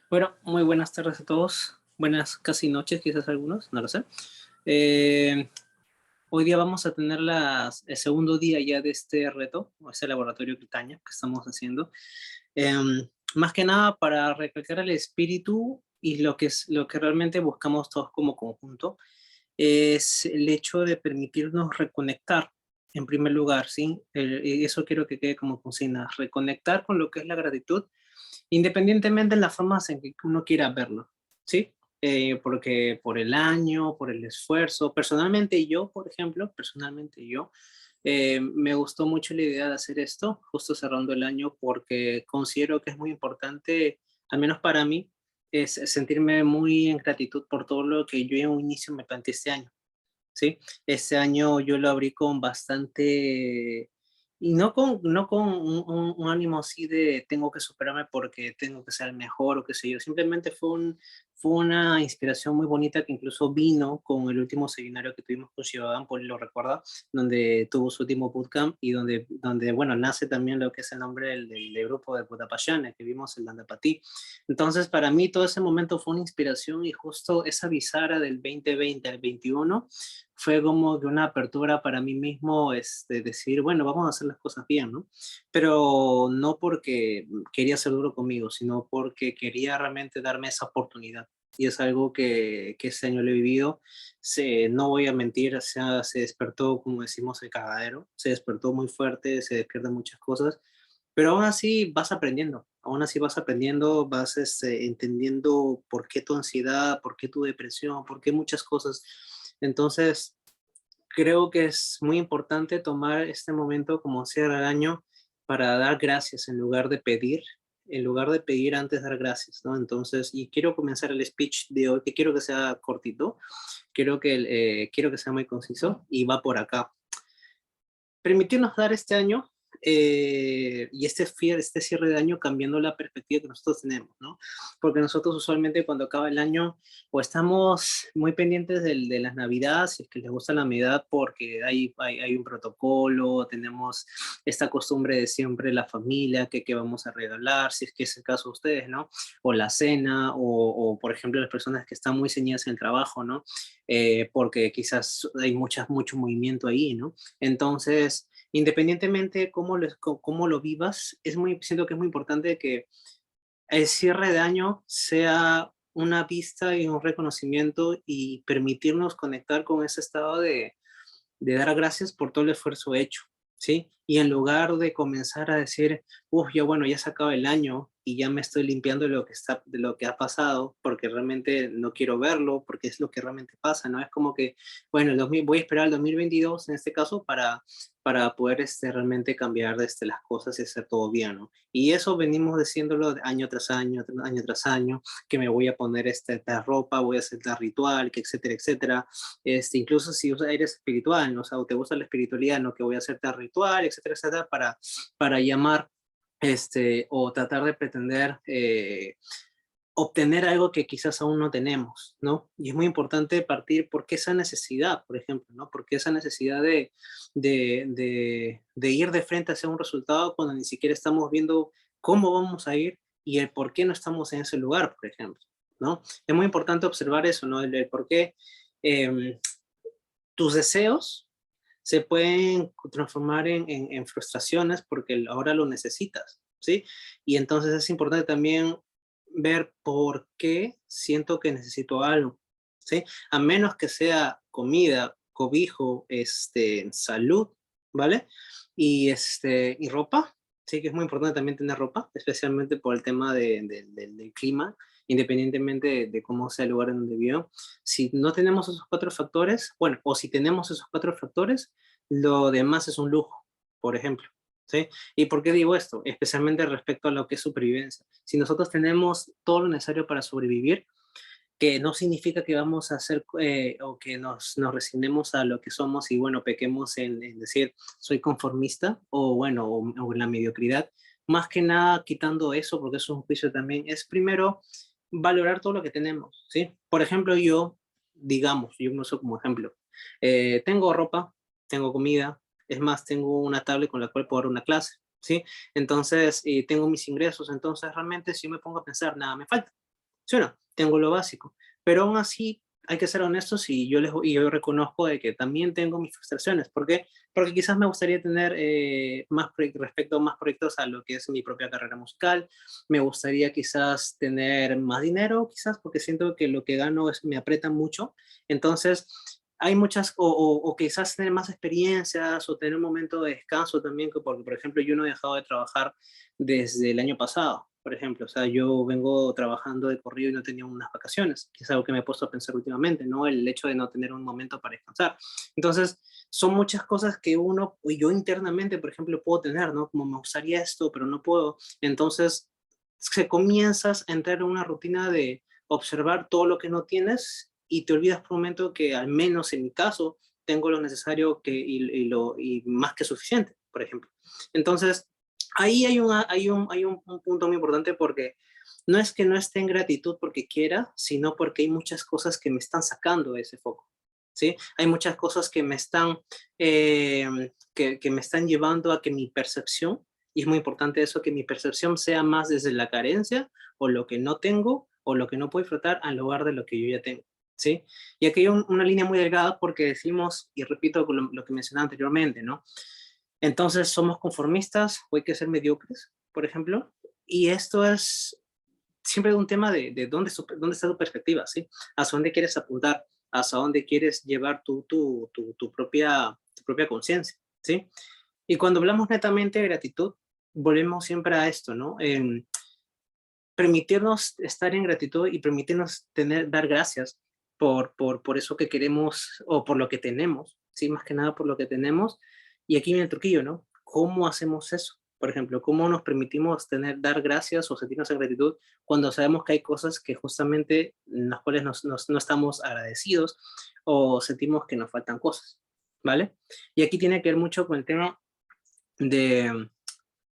Bueno, muy buenas tardes a todos. Buenas casi noches, quizás algunos, no lo sé. Eh, Hoy día vamos a tener el segundo día ya de este reto, o este laboratorio Critaña que estamos haciendo. Más que nada para recalcar el espíritu y lo que realmente buscamos todos como conjunto, es el hecho de permitirnos reconectar, en primer lugar, ¿sí? Y eso quiero que quede como consigna, reconectar con lo que es la gratitud independientemente de las formas en que uno quiera verlo, ¿sí? Porque por el año, por el esfuerzo, personalmente yo, por ejemplo, me gustó mucho la idea de hacer esto, justo cerrando el año, porque considero que es muy importante, al menos para mí, es sentirme muy en gratitud por todo lo que yo en un inicio me planteé este año. ¿Sí? Este año yo lo abrí con bastante, y no con un ánimo así de tengo que superarme porque tengo que ser el mejor o qué sé yo, simplemente fue una inspiración muy bonita que incluso vino con el último seminario que tuvimos con Ciudadán, Poli lo recuerda, donde tuvo su último bootcamp y donde bueno, nace también lo que es el nombre del grupo de Putapayana, que vimos el Landapatí. Entonces, para mí todo ese momento fue una inspiración y justo esa bisagra del 2020 al 21 fue como que una apertura para mí mismo, decir, bueno, vamos a hacer las cosas bien, ¿no? Pero no porque quería ser duro conmigo, sino porque quería realmente darme esa oportunidad. Y es algo que este año lo he vivido. No voy a mentir, o sea, se despertó, como decimos, el cagadero. Se despertó muy fuerte, se despiertan muchas cosas. Pero aún así vas aprendiendo, vas entendiendo por qué tu ansiedad, por qué tu depresión, por qué muchas cosas. Entonces, creo que es muy importante tomar este momento como cierre el año para dar gracias en lugar de pedir antes dar gracias, ¿no? Entonces, y quiero comenzar el speech de hoy, que quiero que sea cortito, quiero que sea muy conciso y va por acá. Permitirnos dar este año y este cierre de año cambiando la perspectiva que nosotros tenemos, ¿no? Porque nosotros usualmente cuando acaba el año o estamos muy pendientes de las navidades, si es que les gusta la Navidad porque hay un protocolo, tenemos esta costumbre de siempre la familia, que vamos a regalar, si es que es el caso de ustedes, ¿no? O la cena, o por ejemplo las personas que están muy ceñidas en el trabajo, ¿no? Porque quizás hay mucho movimiento ahí, ¿no? Entonces, independientemente cómo lo vivas, siento que es muy importante que el cierre de año sea una vista y un reconocimiento y permitirnos conectar con ese estado de dar gracias por todo el esfuerzo hecho, ¿sí? Y en lugar de comenzar a decir, uff, ya bueno, ya se acaba el año y ya me estoy limpiando de lo que ha pasado, porque realmente no quiero verlo, porque es lo que realmente pasa, ¿no? Es como que, bueno, voy a esperar el 2022 en este caso para poder realmente cambiar las cosas y hacer todo bien, ¿no? Y eso venimos diciéndolo año tras año, año tras año, que me voy a poner esta ropa, voy a hacer tal ritual, que etcétera, etcétera. Incluso si eres espiritual, ¿no? O sea, o te gusta la espiritualidad, ¿no? Que voy a hacer tal ritual, etcétera, etcétera, para llamar, o tratar de pretender obtener algo que quizás aún no tenemos, ¿no? Y es muy importante partir porque esa necesidad, por ejemplo, ¿no? Porque esa necesidad de ir de frente hacia un resultado cuando ni siquiera estamos viendo cómo vamos a ir y el por qué no estamos en ese lugar, por ejemplo, ¿no? Es muy importante observar eso, ¿no? El por qué tus deseos se pueden transformar en frustraciones porque ahora lo necesitas, ¿sí? Y entonces es importante también ver por qué siento que necesito algo, ¿sí? A menos que sea comida, cobijo, salud, ¿vale? Y ropa, sí que es muy importante también tener ropa, especialmente por el tema del clima, independientemente de cómo sea el lugar en donde vivo. Si no tenemos esos cuatro factores, bueno, o si tenemos esos cuatro factores, lo demás es un lujo, por ejemplo. ¿Sí? ¿Y por qué digo esto? Especialmente respecto a lo que es supervivencia. Si nosotros tenemos todo lo necesario para sobrevivir, que no significa que vamos a hacer o que nos resignemos a lo que somos y bueno, pequemos en decir soy conformista o bueno, o en la mediocridad. Más que nada quitando eso, porque eso es un juicio también, es primero valorar todo lo que tenemos, ¿sí? Por ejemplo, yo me uso como ejemplo, tengo ropa, tengo comida, es más, tengo una tablet con la cual puedo dar una clase, ¿sí? Entonces, tengo mis ingresos, entonces realmente si yo me pongo a pensar, nada me falta. ¿Sí o no? Tengo lo básico, pero aún así hay que ser honestos y yo reconozco de que también tengo mis frustraciones. ¿Por qué? Porque quizás me gustaría tener respecto a más proyectos a lo que es mi propia carrera musical. Me gustaría quizás tener más dinero, quizás porque siento que lo que gano me aprieta mucho. Entonces, hay muchas, o quizás tener más experiencias o tener un momento de descanso también, porque por ejemplo yo no he dejado de trabajar desde el año pasado, por ejemplo. O sea, yo vengo trabajando de corrido y no tenía unas vacaciones, que es algo que me he puesto a pensar últimamente, ¿no? El hecho de no tener un momento para descansar. Entonces, son muchas cosas que uno, y yo internamente, por ejemplo, puedo tener, ¿no? Como me gustaría esto, pero no puedo. Entonces, se comienzas a entrar en una rutina de observar todo lo que no tienes y te olvidas por un momento que, al menos en mi caso, tengo lo necesario y más que suficiente, por ejemplo. Entonces, ahí hay un punto muy importante, porque no es que no esté en gratitud porque quiera, sino porque hay muchas cosas que me están sacando de ese foco, ¿sí? Hay muchas cosas que me están llevando a que mi percepción, y es muy importante eso, que mi percepción sea más desde la carencia o lo que no tengo o lo que no puedo disfrutar, en lugar de lo que yo ya tengo, ¿sí? Y aquí hay una línea muy delgada, porque decimos, y repito lo que mencionaba anteriormente, ¿no? Entonces, somos conformistas o hay que ser mediocres, por ejemplo, y esto es siempre un tema de dónde está tu perspectiva, ¿sí? Hacia dónde quieres apuntar, hacia dónde quieres llevar tu propia conciencia, ¿sí? Y cuando hablamos netamente de gratitud, volvemos siempre a esto, ¿no? Permitirnos estar en gratitud y permitirnos dar gracias por eso que queremos o por lo que tenemos, ¿sí? Más que nada por lo que tenemos. Y aquí viene el truquillo, ¿no? ¿Cómo hacemos eso? Por ejemplo, ¿cómo nos permitimos dar gracias o sentirnos en gratitud cuando sabemos que hay cosas que justamente en las cuales no estamos agradecidos, o sentimos que nos faltan cosas, ¿vale? Y aquí tiene que ver mucho con el tema de,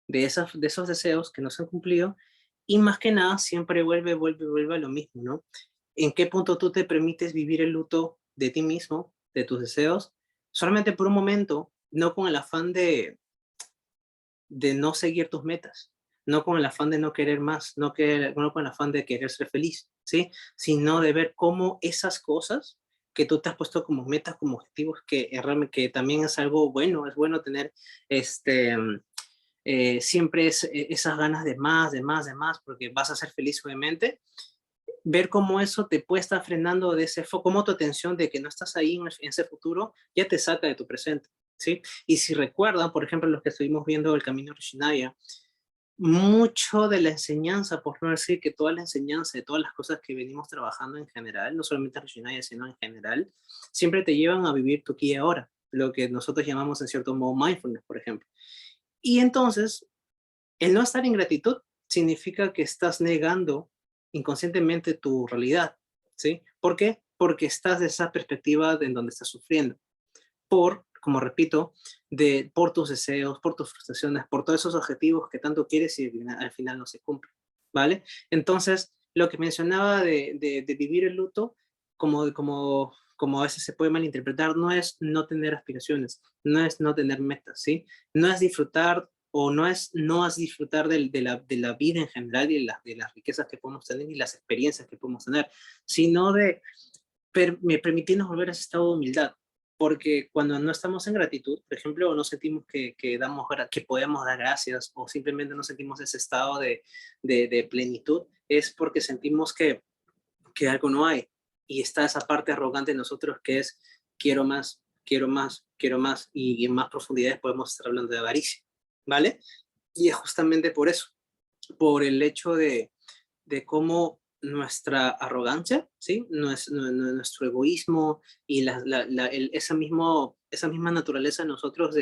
de esos deseos que no se han cumplido, y más que nada siempre vuelve a lo mismo, ¿no? ¿En qué punto tú te permites vivir el luto de ti mismo, de tus deseos, solamente por un momento, no con el afán de no seguir tus metas, no con el afán de no querer más, no con el afán de querer ser feliz, ¿sí? Sino de ver cómo esas cosas que tú te has puesto como metas, como objetivos, que también es algo bueno, es bueno tener este, siempre esas ganas de más, de más, de más, porque vas a ser feliz, obviamente. Ver cómo eso te puede estar frenando de ese foco, cómo tu atención de que no estás ahí en ese futuro ya te saca de tu presente, ¿sí? Y si recuerdan, por ejemplo, los que estuvimos viendo el camino Rishinaya, mucho de la enseñanza, por no decir que toda la enseñanza de todas las cosas que venimos trabajando en general, no solamente Rishinaya, sino en general, siempre te llevan a vivir tu aquí y ahora, lo que nosotros llamamos en cierto modo mindfulness, por ejemplo. Y entonces, el no estar en gratitud significa que estás negando inconscientemente tu realidad, ¿sí? ¿Por qué? Porque estás de esa perspectiva en donde estás sufriendo, como repito, por tus deseos, por tus frustraciones, por todos esos objetivos que tanto quieres y al final no se cumplen, ¿vale? Entonces, lo que mencionaba de vivir el luto, como a veces se puede malinterpretar, no es no tener aspiraciones, no es no tener metas, ¿sí? No es disfrutar, o no es disfrutar de la vida en general y de las riquezas que podemos tener y las experiencias que podemos tener, sino de permitirnos volver a ese estado de humildad. Porque cuando no estamos en gratitud, por ejemplo, o no sentimos que podemos dar gracias, o simplemente no sentimos ese estado de plenitud, es porque sentimos que algo no hay. Y está esa parte arrogante de nosotros, que es quiero más, quiero más, quiero más, y en más profundidades podemos estar hablando de avaricia, ¿vale? Y es justamente por eso, por el hecho de cómo nuestra arrogancia, ¿sí? Nuestro egoísmo y esa misma naturaleza de nosotros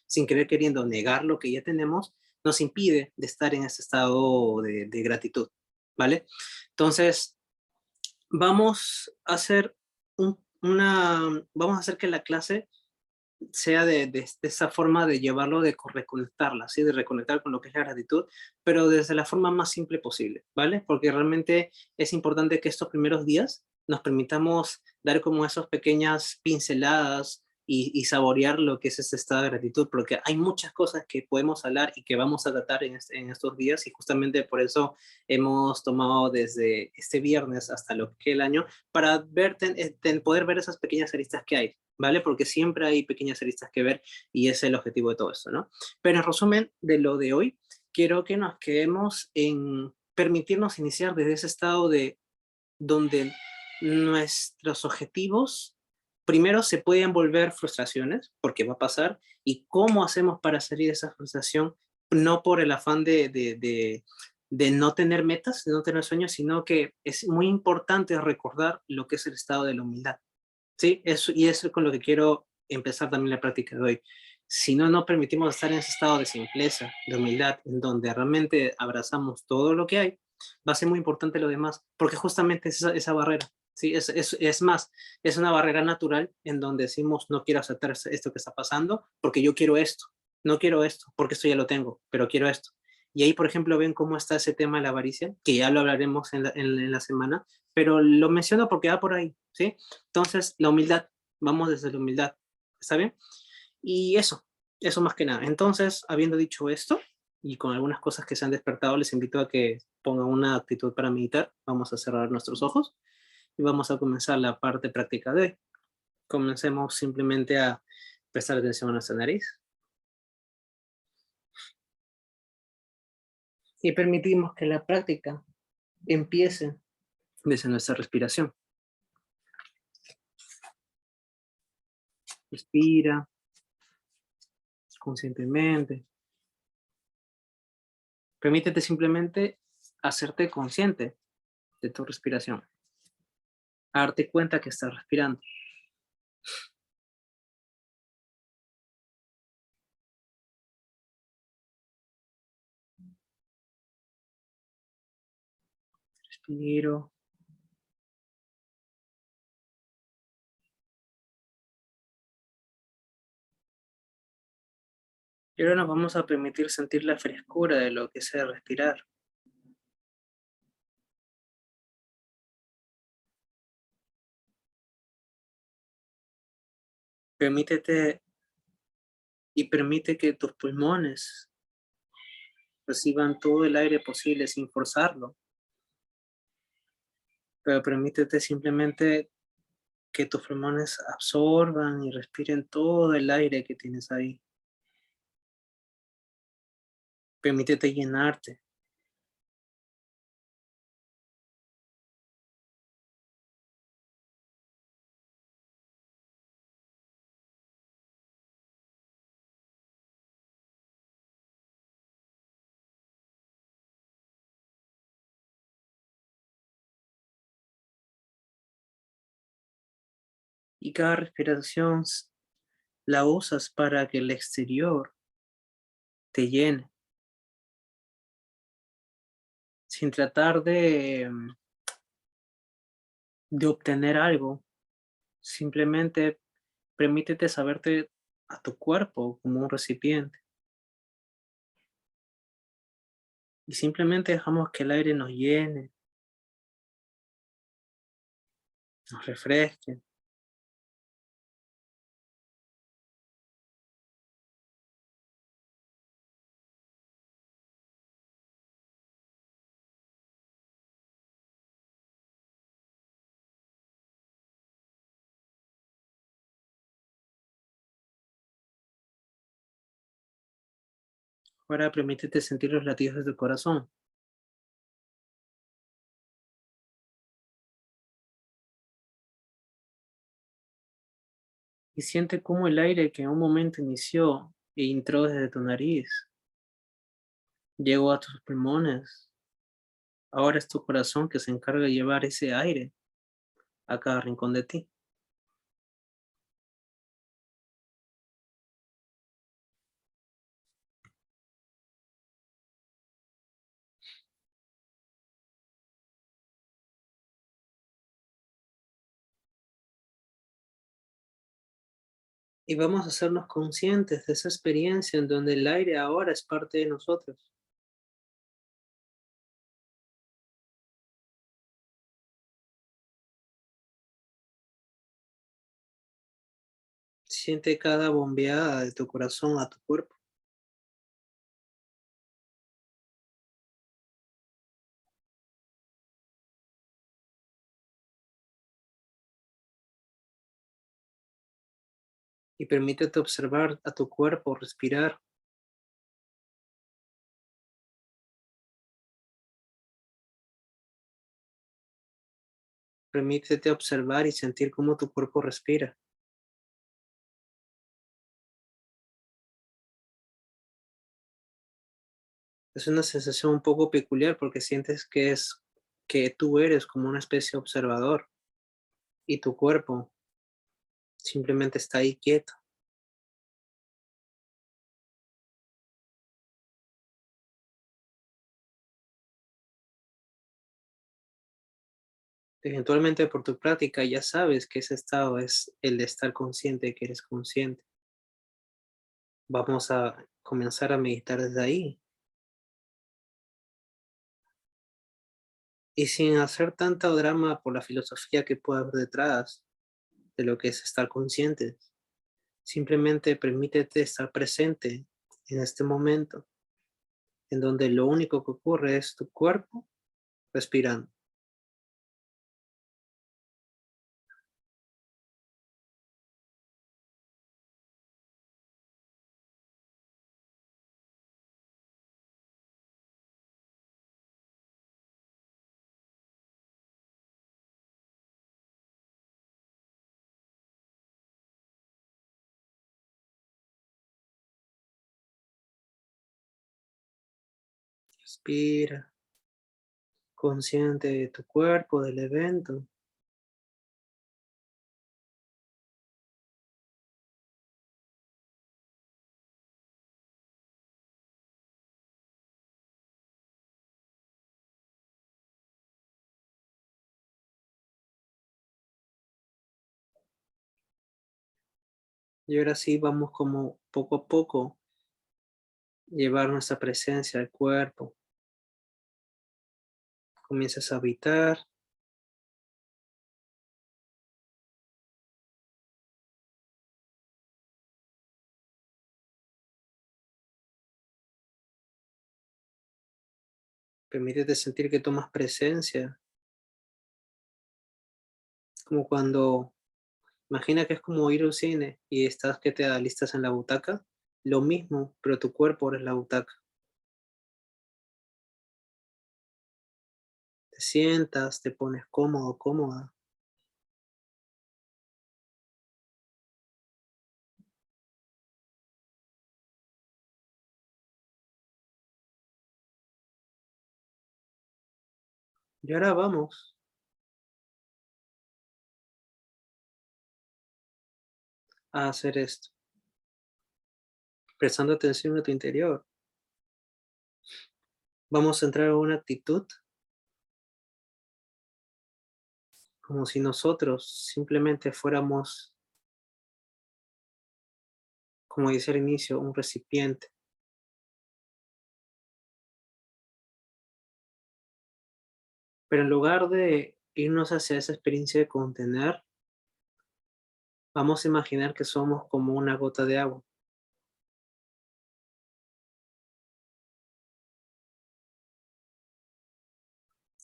sin querer queriendo negar lo que ya tenemos, nos impide de estar en ese estado de gratitud, ¿vale? Entonces, vamos a hacer que la clase sea de esa forma de llevarlo, de reconectarla, ¿sí? De reconectar con lo que es la gratitud, pero desde la forma más simple posible, ¿vale? Porque realmente es importante que estos primeros días nos permitamos dar como esas pequeñas pinceladas y saborear lo que es este estado de gratitud, porque hay muchas cosas que podemos hablar y que vamos a tratar en estos días, y justamente por eso hemos tomado desde este viernes hasta lo que es el año, para ver, poder ver esas pequeñas aristas que hay, ¿vale? Porque siempre hay pequeñas aristas que ver y ese es el objetivo de todo esto, ¿no? Pero en resumen de lo de hoy, quiero que nos quedemos en permitirnos iniciar desde ese estado de donde nuestros objetivos primero se pueden volver frustraciones, porque va a pasar, y cómo hacemos para salir de esa frustración, no por el afán de no tener metas, de no tener sueños, sino que es muy importante recordar lo que es el estado de la humildad. ¿Sí? Eso, y eso es con lo que quiero empezar también la práctica de hoy. Si no nos permitimos estar en ese estado de simpleza, de humildad, en donde realmente abrazamos todo lo que hay, va a ser muy importante lo demás, porque justamente es esa barrera. Sí, es más, es una barrera natural en donde decimos, no quiero aceptar esto que está pasando, porque yo quiero esto, no quiero esto, porque esto ya lo tengo, pero quiero esto. Y ahí, por ejemplo, ven cómo está ese tema de la avaricia, que ya lo hablaremos en la semana, pero lo menciono porque va por ahí, ¿sí? Entonces, la humildad, vamos desde la humildad, ¿está bien? Y eso más que nada. Entonces, habiendo dicho esto, y con algunas cosas que se han despertado, les invito a que pongan una actitud para meditar. Vamos a cerrar nuestros ojos y vamos a comenzar la parte práctica de hoy. Comencemos simplemente a prestar atención a nuestra nariz y permitimos que la práctica empiece desde nuestra respiración. Respira conscientemente. Permítete simplemente hacerte consciente de tu respiración. A darte cuenta que estás respirando. Respiro. Y ahora nos vamos a permitir sentir la frescura de lo que sea respirar. Permítete y permite que tus pulmones reciban todo el aire posible sin forzarlo. Pero permítete simplemente que tus pulmones absorban y respiren todo el aire que tienes ahí. Permítete llenarte. Y cada respiración la usas para que el exterior te llene, sin tratar de obtener algo. Simplemente permítete saberte a tu cuerpo como un recipiente. Y simplemente dejamos que el aire nos llene, nos refresque. Ahora permítete sentir los latidos de tu corazón. Y siente cómo el aire que en un momento inició e entró desde tu nariz, llegó a tus pulmones. Ahora es tu corazón que se encarga de llevar ese aire a cada rincón de ti. Y vamos a hacernos conscientes de esa experiencia en donde el aire ahora es parte de nosotros. Siente cada bombeada de tu corazón a tu cuerpo y permítete observar a tu cuerpo respirar. Permítete observar y sentir cómo tu cuerpo respira. Es una sensación un poco peculiar porque sientes que tú eres como una especie de observador y tu cuerpo simplemente está ahí quieto. Eventualmente por tu práctica ya sabes que ese estado es el de estar consciente de que eres consciente. Vamos a comenzar a meditar desde ahí y sin hacer tanta drama por la filosofía que pueda haber detrás de lo que es estar consciente. Simplemente permítete estar presente en este momento, en donde lo único que ocurre es tu cuerpo respirando. Respira, consciente de tu cuerpo, del evento. Y ahora sí vamos como poco a poco llevar nuestra presencia al cuerpo. Comienzas a habitar, permítete sentir que tomas presencia, como cuando, imagina que es como ir a un cine y estás que te alistas en la butaca, lo mismo, pero tu cuerpo ahora es la butaca. Te sientas, te pones cómodo, cómoda. Y ahora vamos a hacer esto, prestando atención a tu interior. Vamos a entrar en una actitud como si nosotros simplemente fuéramos, como dice al inicio, un recipiente. Pero en lugar de irnos hacia esa experiencia de contener, vamos a imaginar que somos como una gota de agua.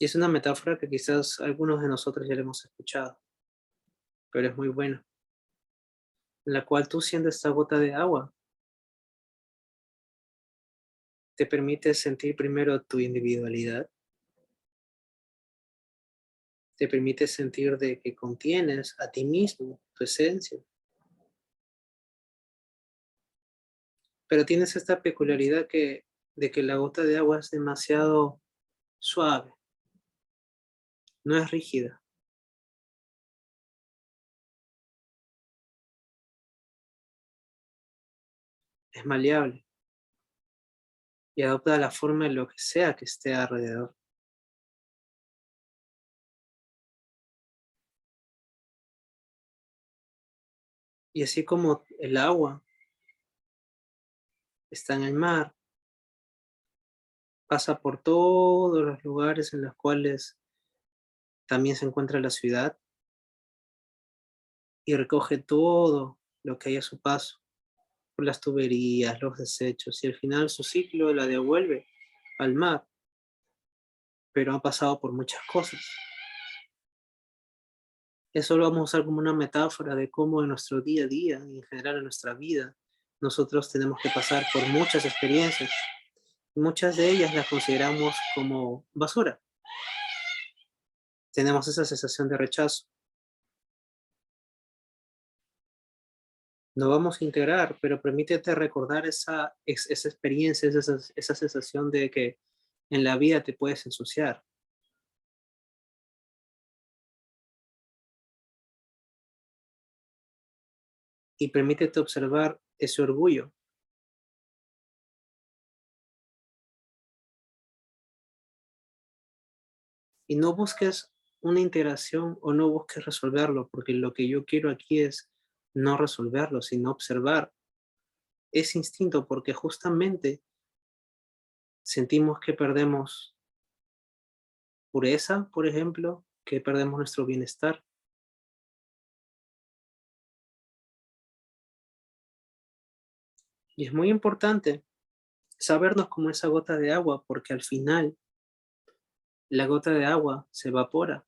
Y es una metáfora que quizás algunos de nosotros ya le hemos escuchado, pero es muy buena, en la cual tú siendo esta gota de agua, te permite sentir primero tu individualidad, te permite sentir de que contienes a ti mismo, tu esencia, pero tienes esta peculiaridad de que la gota de agua es demasiado suave, no es rígida, es maleable y adopta la forma de lo que sea que esté alrededor. Y así como el agua está en el mar, pasa por todos los lugares en los cuales también se encuentra la ciudad y recoge todo, lo que hay a su paso, por las tuberías, los desechos, y al final su ciclo la devuelve al mar, pero ha pasado por muchas cosas. Eso lo vamos a usar como una metáfora de cómo en nuestro día a día y en general en nuestra vida, nosotros tenemos que pasar por muchas experiencias. Muchas de ellas las consideramos como basura. Tenemos esa sensación de rechazo. No vamos a integrar, pero permítete recordar esa experiencia, esa sensación de que en la vida te puedes ensuciar. Y permítete observar ese orgullo. Y no busques una integración o no busques resolverlo, porque lo que yo quiero aquí es no resolverlo, sino observar ese instinto, porque justamente sentimos que perdemos pureza, por ejemplo, que perdemos nuestro bienestar. Y es muy importante sabernos como esa gota de agua, porque al final la gota de agua se evapora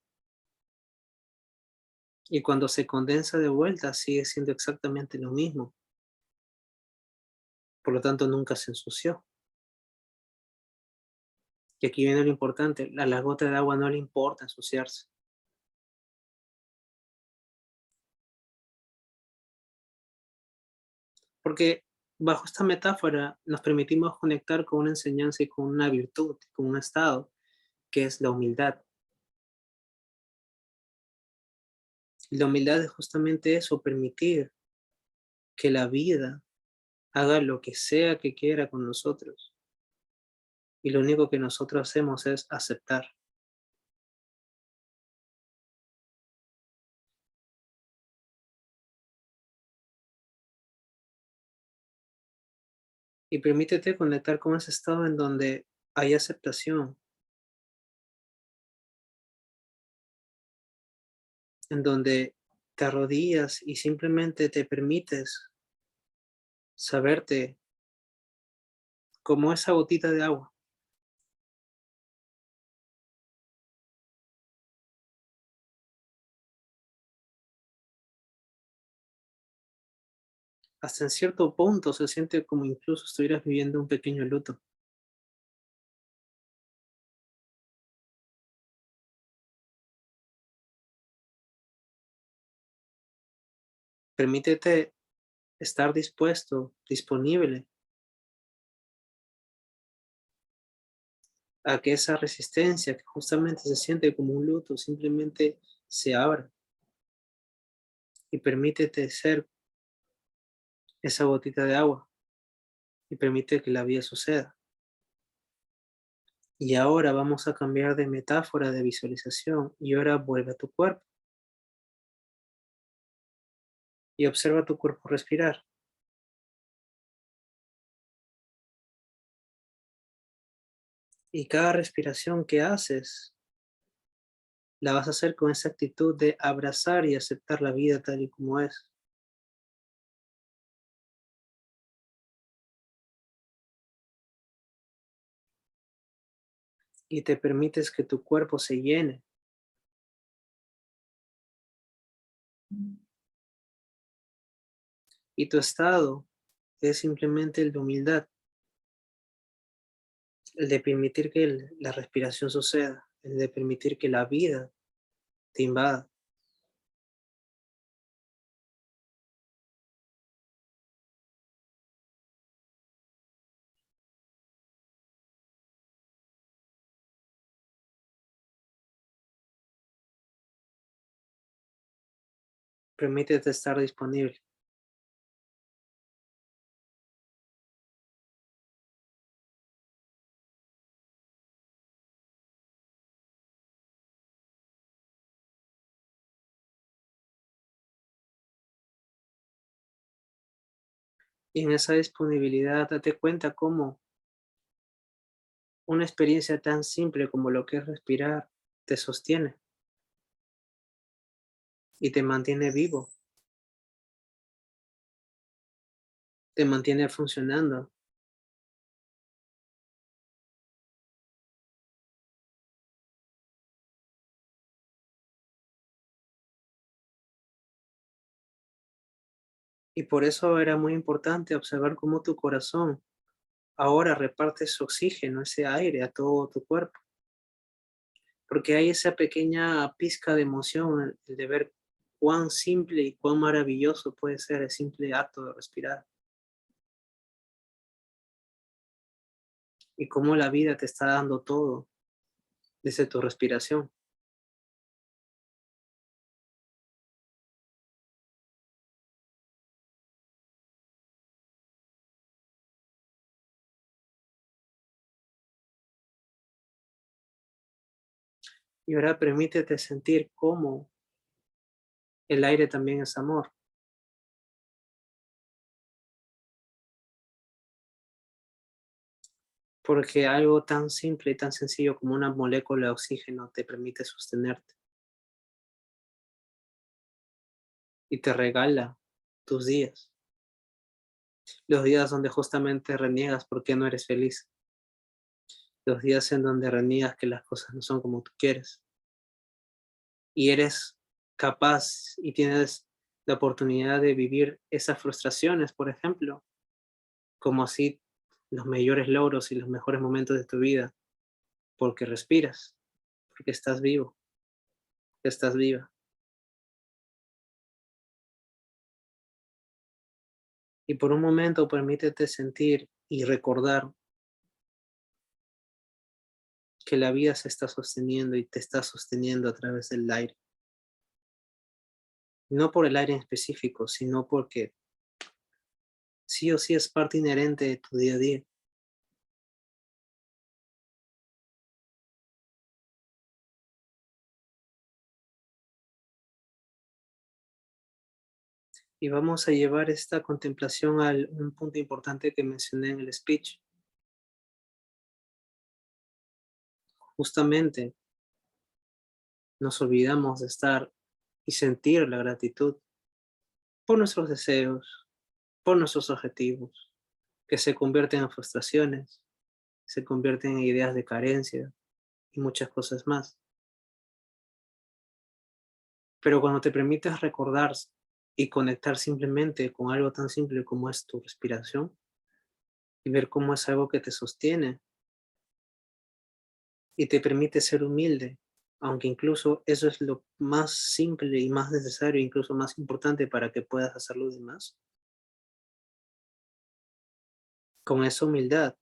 y cuando se condensa de vuelta sigue siendo exactamente lo mismo. Por lo tanto, nunca se ensució. Y aquí viene lo importante, a la gota de agua no le importa ensuciarse, porque bajo esta metáfora nos permitimos conectar con una enseñanza y con una virtud, con un estado, que es la humildad. Y la humildad es justamente eso, permitir que la vida haga lo que sea que quiera con nosotros. Y lo único que nosotros hacemos es aceptar. Y permítete conectar con ese estado en donde hay aceptación, en donde te arrodillas y simplemente te permites saberte como esa gotita de agua. Hasta en cierto punto se siente como incluso estuvieras viviendo un pequeño luto. Permítete estar dispuesto, disponible a que esa resistencia que justamente se siente como un luto simplemente se abra y permítete ser esa gotita de agua y permite que la vida suceda. Y ahora vamos a cambiar de metáfora, de visualización, y ahora vuelve a tu cuerpo y observa tu cuerpo respirar. Y cada respiración que haces, la vas a hacer con esa actitud de abrazar y aceptar la vida tal y como es. Y te permites que tu cuerpo se llene. Y tu estado es simplemente el de humildad, el de permitir que la respiración suceda, el de permitir que la vida te invada. Permítete estar disponible. Y en esa disponibilidad date cuenta cómo una experiencia tan simple como lo que es respirar te sostiene y te mantiene vivo. te mantiene funcionando. Y por eso era muy importante observar cómo tu corazón ahora reparte su oxígeno, ese aire a todo tu cuerpo, porque hay esa pequeña pizca de emoción el de ver cuán simple y cuán maravilloso puede ser el simple acto de respirar y cómo la vida te está dando todo desde tu respiración. Y ahora permítete sentir cómo el aire también es amor, porque algo tan simple y tan sencillo como una molécula de oxígeno te permite sostenerte y te regala tus días, los días donde justamente reniegas porque no eres feliz, los días en donde reniegas que las cosas no son como tú quieres y eres capaz y tienes la oportunidad de vivir esas frustraciones, por ejemplo, como así los mayores logros y los mejores momentos de tu vida, porque respiras, porque estás vivo, estás viva. Y por un momento permítete sentir y recordar que la vida se está sosteniendo y te está sosteniendo a través del aire. No por el aire en específico, sino porque sí o sí es parte inherente de tu día a día. Y vamos a llevar esta contemplación a un punto importante que mencioné en el speech. Justamente nos olvidamos de estar y sentir la gratitud por nuestros deseos, por nuestros objetivos, que se convierten en frustraciones, se convierten en ideas de carencia y muchas cosas más. Pero cuando te permites recordar y conectar simplemente con algo tan simple como es tu respiración y ver cómo es algo que te sostiene y te permite ser humilde, aunque incluso eso es lo más simple y más necesario, incluso más importante para que puedas hacer lo demás, con esa humildad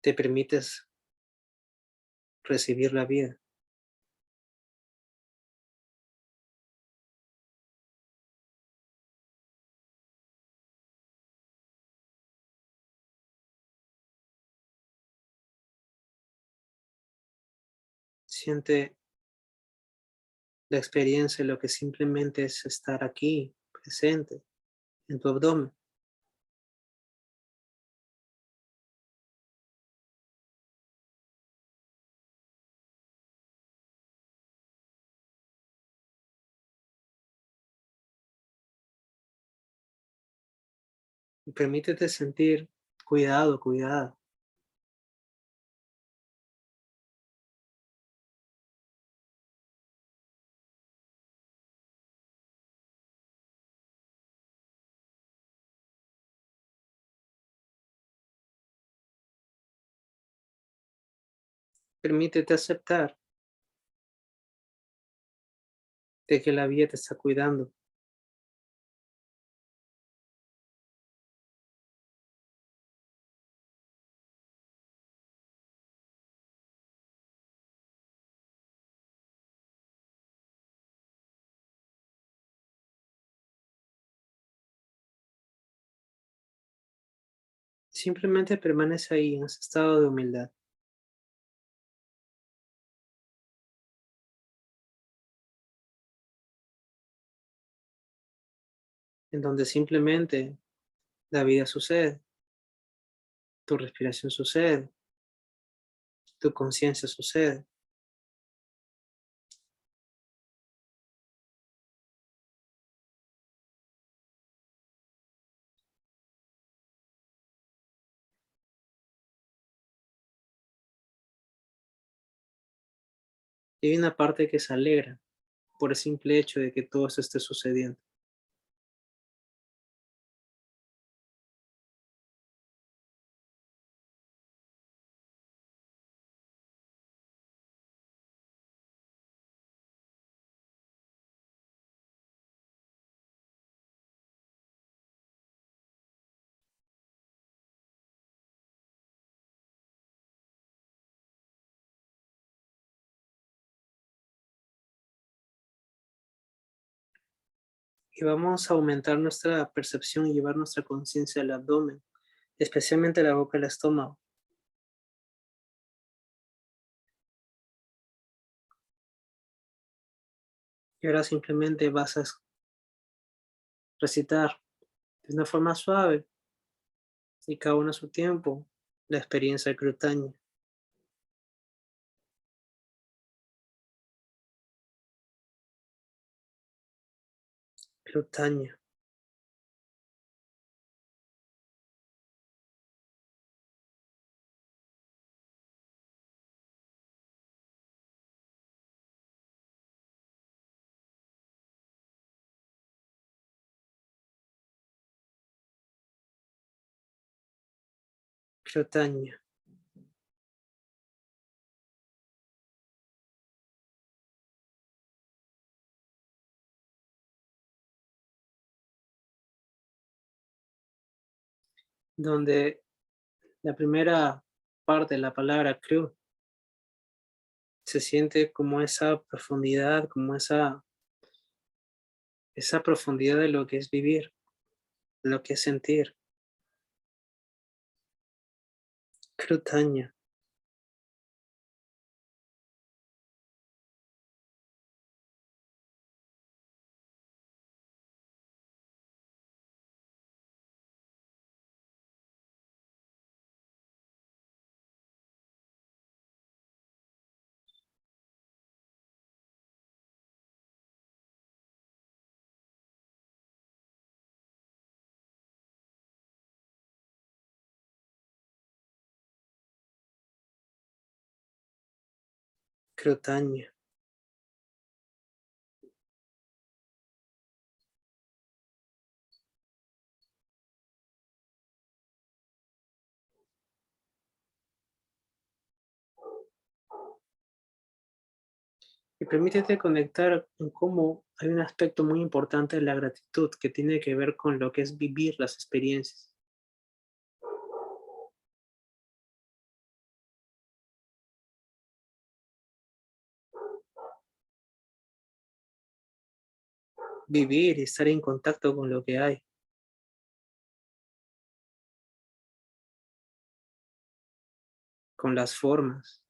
te permites recibir la vida. Siente la experiencia, lo que simplemente es estar aquí, presente, en tu abdomen. Y permítete sentir cuidado, cuidada. Permítete aceptar de que la vida te está cuidando. Simplemente permanece ahí en ese estado de humildad, en donde simplemente la vida sucede, tu respiración sucede, tu conciencia sucede. Y hay una parte que se alegra por el simple hecho de que todo esto esté sucediendo. Y vamos a aumentar nuestra percepción y llevar nuestra conciencia al abdomen, especialmente la boca y el estómago. Y ahora simplemente vas a recitar de una forma suave y cada uno a su tiempo la experiencia crutánea. Crutánea. Crutánea. Donde la primera parte de la palabra cru se siente como esa profundidad, como esa profundidad de lo que es vivir, de lo que es sentir. Crutánea. Crutánea. Y permítete conectar en cómo hay un aspecto muy importante de la gratitud que tiene que ver con lo que es vivir las experiencias. Vivir y estar en contacto con lo que hay, con las formas.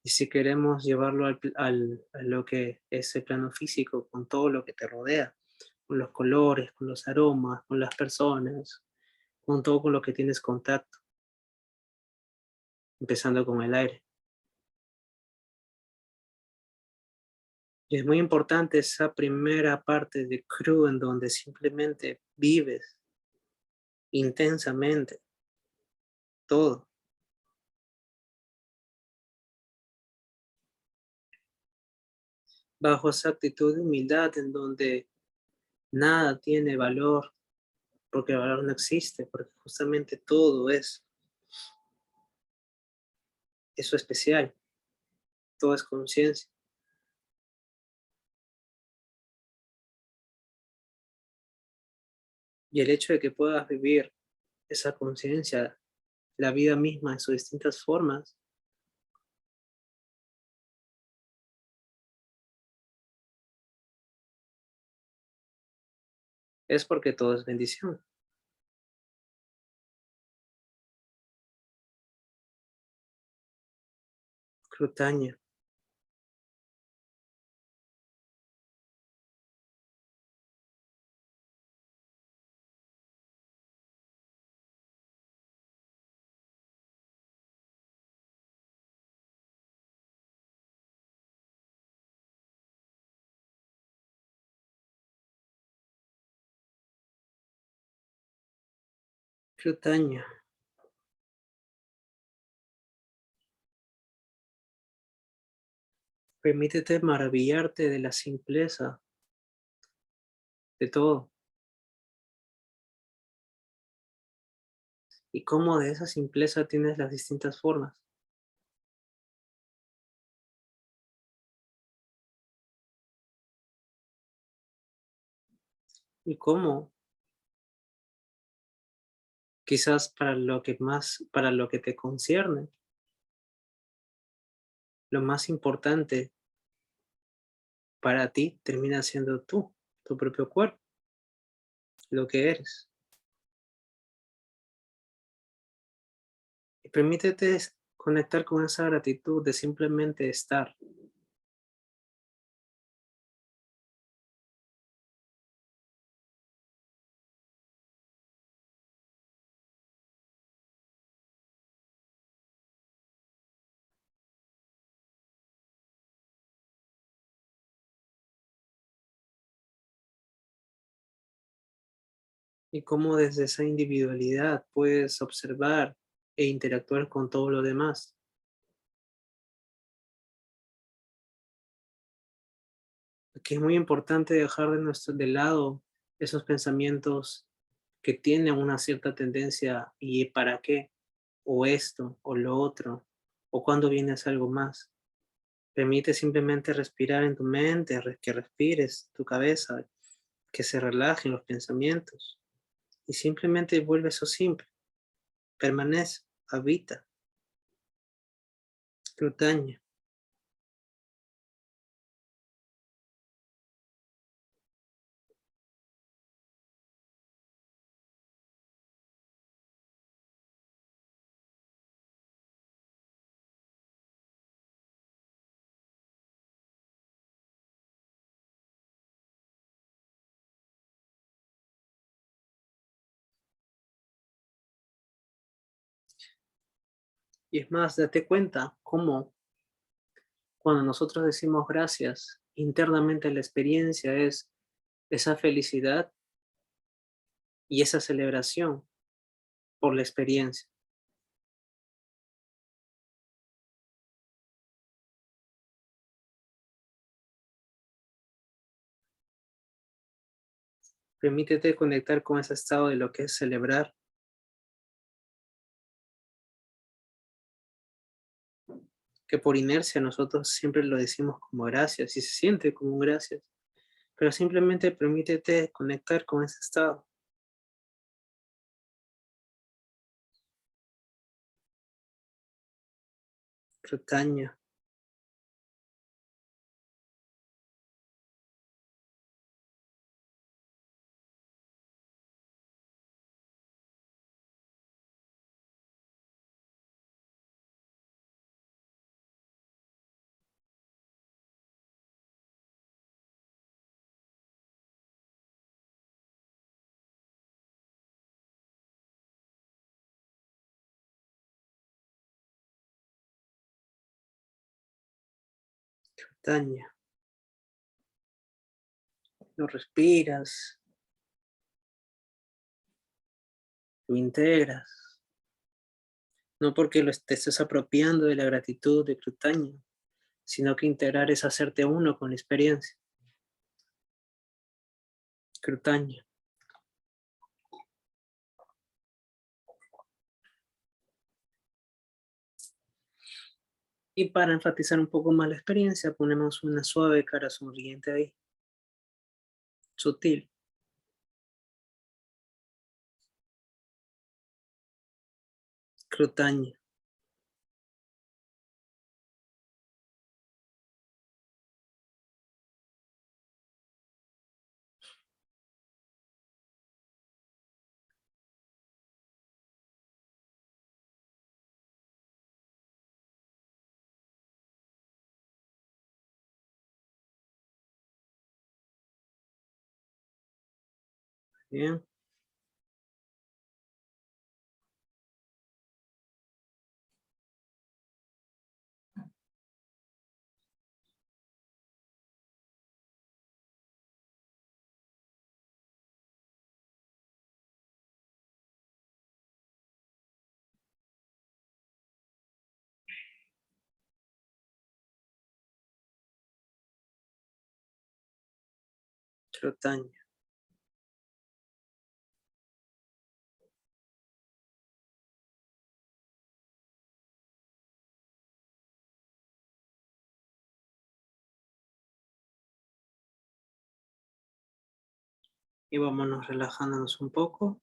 Y si queremos llevarlo a lo que es el plano físico, con todo lo que te rodea, con los colores, con los aromas, con las personas, con todo con lo que tienes contacto, empezando con el aire. Y es muy importante esa primera parte de crew en donde simplemente vives intensamente todo, bajo esa actitud de humildad en donde nada tiene valor, porque el valor no existe, porque justamente todo es eso especial, todo es conciencia. Y el hecho de que puedas vivir esa conciencia, la vida misma en sus distintas formas, es porque todo es bendición. Crutaña. Crutaña. Permítete maravillarte de la simpleza de todo y cómo de esa simpleza tienes las distintas formas. Y cómo quizás para lo que te concierne, lo más importante para ti termina siendo tú, tu propio cuerpo, lo que eres. Y permítete conectar con esa gratitud de simplemente estar. Y cómo desde esa individualidad puedes observar e interactuar con todo lo demás. Que es muy importante dejar de lado esos pensamientos que tienen una cierta tendencia y para qué, o esto, o lo otro, o cuando vienes algo más. Permite simplemente respirar en tu mente, que respires tu cabeza, que se relajen los pensamientos y simplemente vuelve eso simple. Permanece, habita, escrutaña. Y es más, date cuenta cómo cuando nosotros decimos gracias, internamente la experiencia es esa felicidad y esa celebración por la experiencia. Permítete conectar con ese estado de lo que es celebrar, que por inercia nosotros siempre lo decimos como gracias y se siente como un gracias, pero simplemente permítete conectar con ese estado. Retaña, retaña. Lo respiras, lo integras, no porque lo estés apropiando de la gratitud de Crutaña, sino que integrar es hacerte uno con la experiencia. Crutaña. Y para enfatizar un poco más la experiencia, ponemos una suave cara sonriente ahí, sutil. Crutaña. Bien. Trotaño. Y vámonos relajándonos un poco.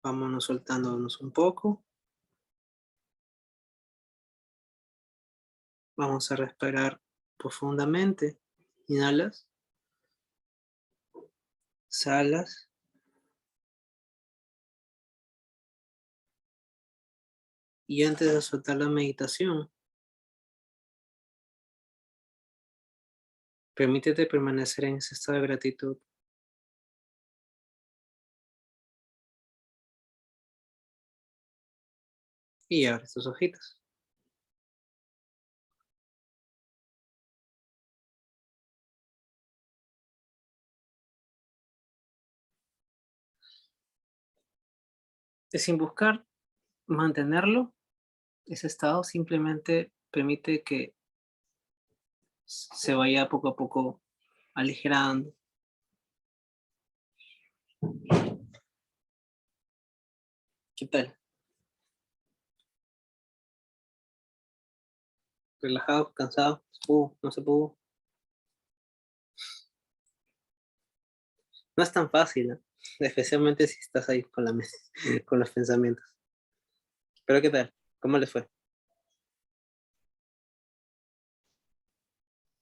Vámonos soltándonos un poco. Vamos a respirar profundamente. Inhalas. Exhalas. Y antes de soltar la meditación, permítete permanecer en ese estado de gratitud. Y abre tus ojitos. Y sin buscar mantenerlo, ese estado simplemente permite que se vaya poco a poco aligerando. ¿Qué tal? ¿Relajado? ¿Cansado? ¿Se pudo? ¿No se pudo? No es tan fácil, ¿no? Especialmente si estás ahí con con los pensamientos. Pero ¿qué tal? ¿Cómo le fue?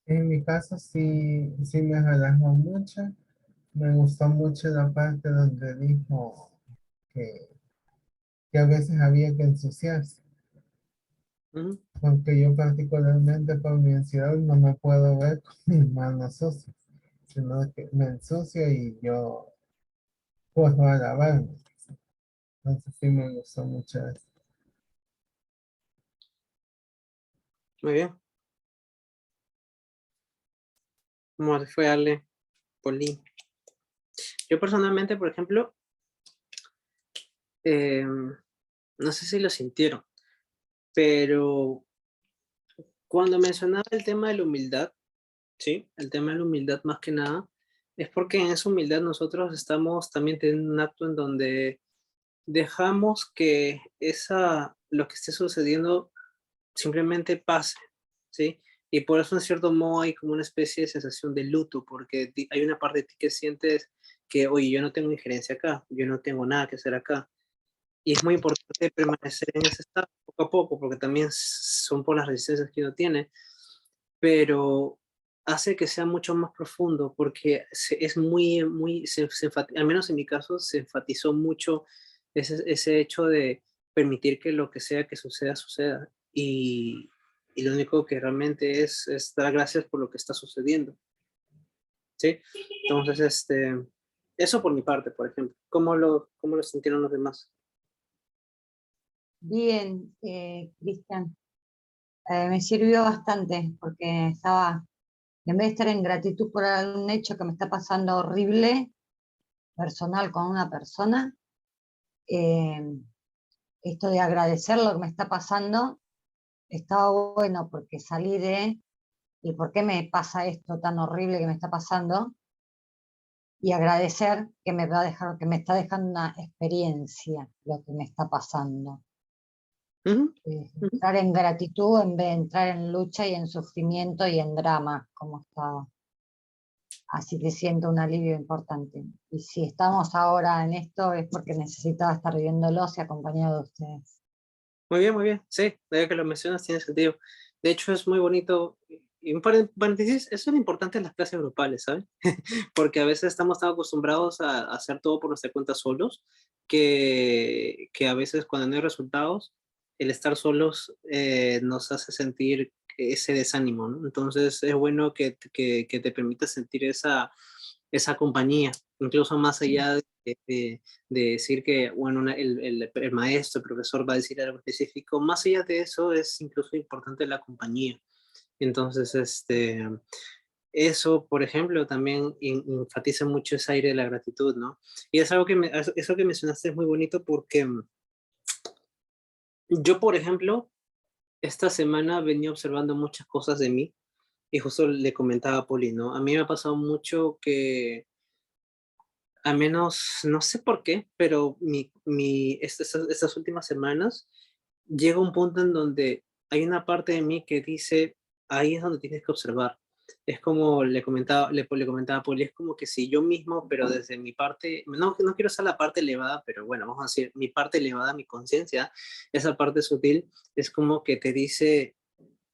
En mi caso sí me relajó mucho. Me gustó mucho la parte donde dijo que, que a veces había que ensuciarse, Ujú. porque yo particularmente por mi ansiedad no me puedo ver con mis manos sucias, sino que me ensucio y yo puedo a lavarme. Entonces sí me gustó mucho eso. Muy bien. ¿Cómo le fue, Ale? Poli. Yo personalmente, por ejemplo, no sé si lo sintieron, pero cuando mencionaba el tema de la humildad, ¿sí? El tema de la humildad más que nada, es porque en esa humildad nosotros estamos también teniendo un acto en donde dejamos que lo que esté sucediendo simplemente pase, ¿sí? Y por eso en cierto modo hay como una especie de sensación de luto, porque hay una parte de ti que sientes que, oye, yo no tengo injerencia acá, yo no tengo nada que hacer acá. Y es muy importante permanecer en ese estado poco a poco, porque también son por las resistencias que uno tiene, pero hace que sea mucho más profundo, porque es al menos en mi caso, se enfatizó mucho ese hecho de permitir que lo que sea que suceda, suceda. Y lo único que realmente es dar gracias por lo que está sucediendo, ¿sí? Entonces, eso por mi parte, por ejemplo. Cómo lo sintieron los demás? Bien, Cristian, me sirvió bastante porque estaba, en vez de estar en gratitud por algún hecho que me está pasando horrible, personal con una persona, eh, esto de agradecer lo que me está pasando, estaba bueno porque salí de, ¿y por qué me pasa esto tan horrible que me está pasando? Y agradecer que me va a dejar, que me está dejando una experiencia lo que me está pasando. Ujú, ujú. Entrar en gratitud en vez de entrar en lucha y en sufrimiento y en drama, como estaba. Así que siento un alivio importante. Y si estamos ahora en esto es porque necesitaba estar viéndolos y acompañado de ustedes. Muy bien, sí, ya que lo mencionas tiene sentido. De hecho, es muy bonito, y un paréntesis, eso es lo importante en las clases grupales, ¿sabes? Porque a veces estamos tan acostumbrados a hacer todo por nuestra cuenta solos, que a veces cuando no hay resultados, el estar solos nos hace sentir ese desánimo, ¿no? Entonces es bueno que te permita sentir esa compañía, incluso más allá de decir que, bueno, el maestro, el profesor va a decir algo específico, más allá de eso es incluso importante la compañía. Entonces, eso, por ejemplo, también enfatiza mucho ese aire de la gratitud, ¿no? Y es algo eso que mencionaste es muy bonito porque yo, por ejemplo, esta semana venía observando muchas cosas de mí y justo le comentaba a Poli, ¿no? A mí me ha pasado mucho que, al menos, no sé por qué, pero estas últimas semanas llega un punto en donde hay una parte de mí que dice, ahí es donde tienes que observar. Es como le comentaba a Poli, es como que si yo mismo, pero desde mi parte, no quiero usar la parte elevada, pero bueno, vamos a decir, mi parte elevada, mi conciencia, esa parte sutil, es como que te dice,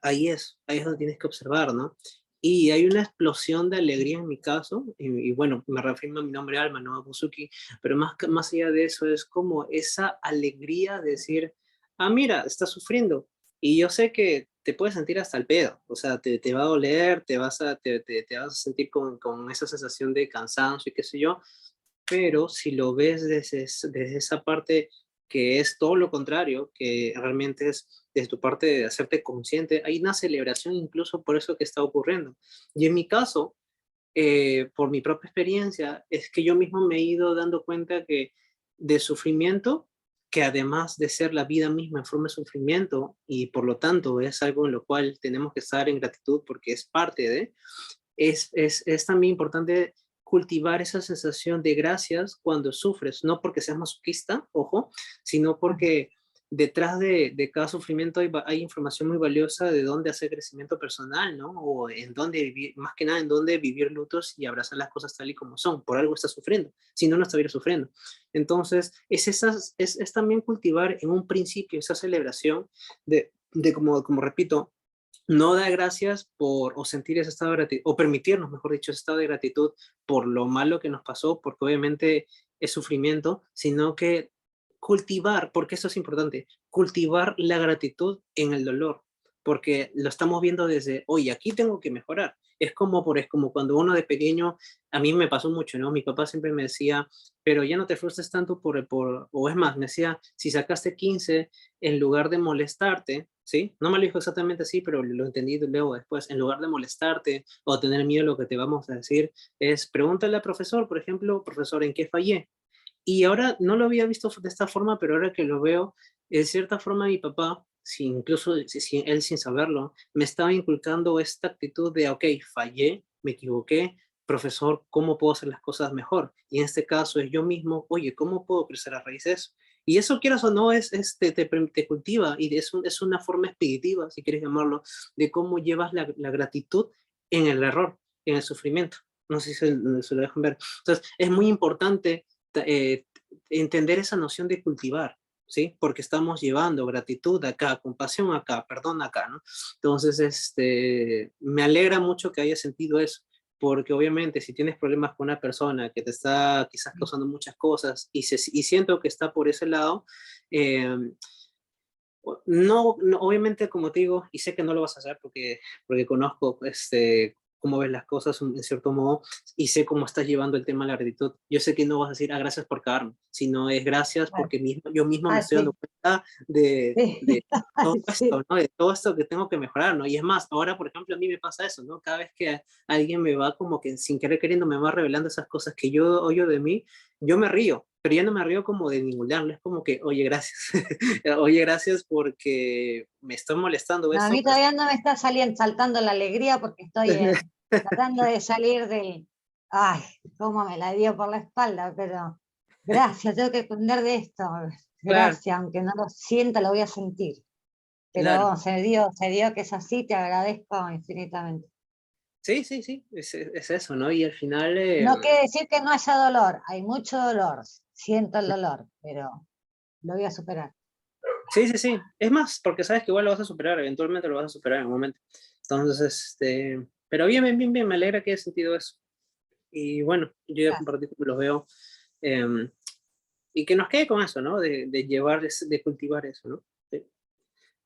ahí es donde tienes que observar, ¿no? Y hay una explosión de alegría en mi caso, y bueno, me reafirma mi nombre Alma, no Abusuki, pero más allá de eso es como esa alegría de decir, ah, mira, estás sufriendo, y yo sé que te puedes sentir hasta el pedo, o sea, te va a doler, te vas a sentir con esa sensación de cansancio y qué sé yo, pero si lo ves desde esa parte que es todo lo contrario, que realmente es desde tu parte de hacerte consciente, hay una celebración incluso por eso que está ocurriendo. Y en mi caso, por mi propia experiencia, es que yo mismo me he ido dando cuenta que de sufrimiento, que además de ser la vida misma en forma de sufrimiento, y por lo tanto es algo en lo cual tenemos que estar en gratitud porque es parte de, es también importante cultivar esa sensación de gracias cuando sufres, no porque seas masoquista, ojo, sino porque detrás de cada sufrimiento hay información muy valiosa de dónde hacer crecimiento personal, ¿no? O en dónde vivir, más que nada en dónde vivir lutos y abrazar las cosas tal y como son. Por algo estás sufriendo, si no, no estarías sufriendo. Entonces, es también cultivar en un principio esa celebración de como repito, no dar gracias o sentir ese estado de gratitud, o permitirnos, mejor dicho, ese estado de gratitud por lo malo que nos pasó, porque obviamente es sufrimiento, sino que cultivar, porque eso es importante, cultivar la gratitud en el dolor, porque lo estamos viendo desde, oye, aquí tengo que mejorar. Es como cuando uno de pequeño, a mí me pasó mucho, ¿no? Mi papá siempre me decía, pero ya no te frustres tanto o es más, me decía, si sacaste 15 en lugar de molestarte, ¿sí? No me lo dijo exactamente así, pero lo entendí luego después, en lugar de molestarte o tener miedo a lo que te vamos a decir, es pregúntale al profesor, por ejemplo, profesor, ¿en qué fallé? Y ahora no lo había visto de esta forma, pero ahora que lo veo, en cierta forma mi papá, incluso él sin saberlo, me estaba inculcando esta actitud de, ok, fallé, me equivoqué, profesor, ¿cómo puedo hacer las cosas mejor? Y en este caso es yo mismo, oye, ¿cómo puedo crecer a raíz de eso? Y eso, quieras o no, te cultiva y es una forma expeditiva, si quieres llamarlo, de cómo llevas la gratitud en el error, en el sufrimiento. No sé si se lo dejan ver. Entonces, es muy importante eh, entender esa noción de cultivar, ¿sí? Porque estamos llevando gratitud acá, compasión acá, perdón acá, ¿no? Entonces, me alegra mucho que hayas sentido eso, porque obviamente si tienes problemas con una persona que te está quizás causando muchas cosas y siento que está por ese lado, eh, no, obviamente como te digo, y sé que no lo vas a hacer porque conozco cómo ves las cosas en cierto modo y sé cómo estás llevando el tema de la gratitud. Yo sé que no vas a decir, ah, gracias por cagarme, sino es gracias Bueno, porque yo mismo me estoy dando sí, cuenta sí, de todo sí. esto, ¿no? De todo esto que tengo que mejorar, ¿no? Y es más, ahora, por ejemplo, a mí me pasa eso, ¿no? Cada vez que alguien me va como que sin querer queriendo me va revelando esas cosas que yo oyo de mí, yo me río, pero ya no me río como de ningunearlo, es como que, oye, gracias. Oye, gracias porque me estoy molestando No, a esto, mí pero todavía no me está saliendo, saltando la alegría porque estoy tratando de salir del... Ay, cómo me la dio por la espalda, pero gracias, tengo que aprender de esto. claro, Gracias, aunque no lo sienta, lo voy a sentir. claro. Pero se dio que es así, te agradezco infinitamente. Sí, sí, sí, es eso, ¿no? Y al final, No quiere decir que no haya dolor, hay mucho dolor, siento el dolor, pero lo voy a superar. sí, sí, sí. Es más, porque sabes que igual lo vas a superar, eventualmente lo vas a superar en un momento. Entonces, pero bien, bien, bien, bien, me alegra que hayas sentido eso. Y bueno, yo ya Gracias. compartí cómo los veo. em, y que nos quede con eso, ¿no? De llevar, de cultivar eso, ¿no? Sí.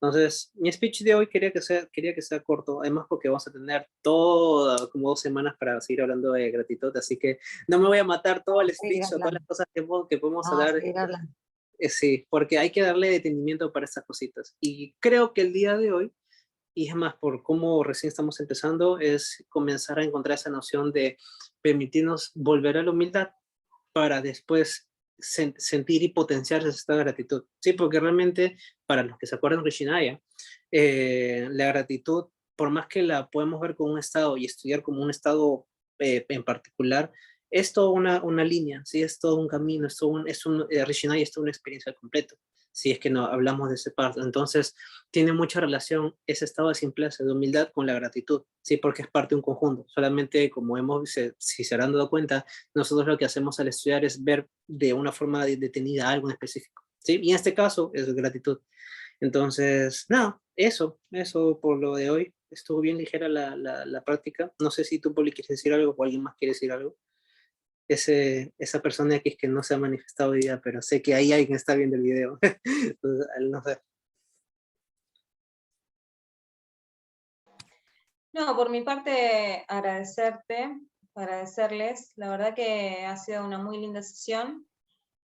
Entonces, mi speech de hoy quería que sea corto, además porque vamos a tener toda, como 2 semanas para seguir hablando de gratitud, así que no me voy a matar todo el Vamos a seguir speech o todas las hablando, cosas que podemos vamos a hablar, seguir hablando. sí, porque hay que darle detenimiento para estas cositas. Y creo que el día de hoy y es más, por cómo recién estamos empezando, es comenzar a encontrar esa noción de permitirnos volver a la humildad para después sentir y potenciar ese estado de gratitud. Sí, porque realmente, para los que se acuerdan de Rishinaya, la gratitud, por más que la podemos ver como un estado y estudiar como un estado en particular, es toda una línea, ¿sí? Es todo un camino, Rishinaya es toda una experiencia completa, si es que no hablamos de ese parte. Entonces, tiene mucha relación ese estado de simpleza, de humildad con la gratitud, ¿sí? Porque es parte de un conjunto. Solamente, como si se habrán dado cuenta, nosotros lo que hacemos al estudiar es ver de una forma detenida algo en específico, ¿sí? Y en este caso es gratitud. Entonces, nada, eso por lo de hoy. Estuvo bien ligera la práctica. No sé si tú, Poli, quieres decir algo o alguien más quiere decir algo. Esa persona X que no se ha manifestado hoy día, pero sé que ahí alguien está viendo el video. Entonces, no sé. No, por mi parte, agradecerles. La verdad que ha sido una muy linda sesión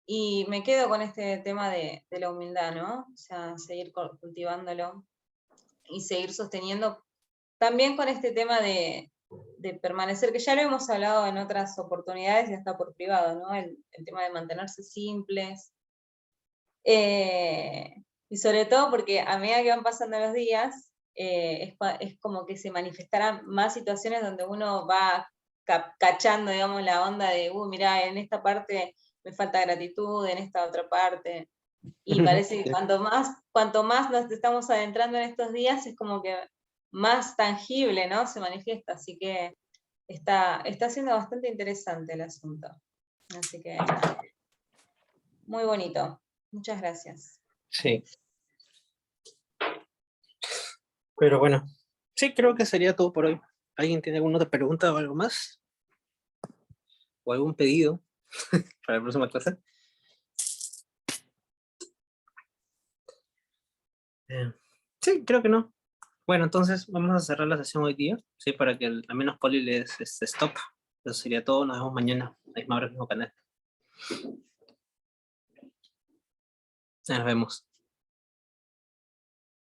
y me quedo con este tema de la humildad, ¿no? O sea, seguir cultivándolo y seguir sosteniendo. También con este tema de permanecer, que ya lo hemos hablado en otras oportunidades y hasta por privado, ¿no? El tema de mantenerse simples. Y sobre todo porque a medida que van pasando los días, es como que se manifestarán más situaciones donde uno va cachando, digamos, la onda de, mirá, en esta parte me falta gratitud, en esta otra parte. Y parece que cuanto más nos estamos adentrando en estos días, es como que más tangible, ¿no? Se manifiesta. Así que está siendo bastante interesante el asunto. Así que, muy bonito. Muchas gracias. Sí. Pero bueno, sí, creo que sería todo por hoy. ¿Alguien tiene alguna otra pregunta o algo más? ¿O algún pedido para la próxima clase? Sí, creo que no. Bueno, entonces vamos a cerrar la sesión hoy día, sí, para que al menos Poli le des stop. Eso sería todo. Nos vemos mañana, a la misma hora, mismo canal. Nos vemos.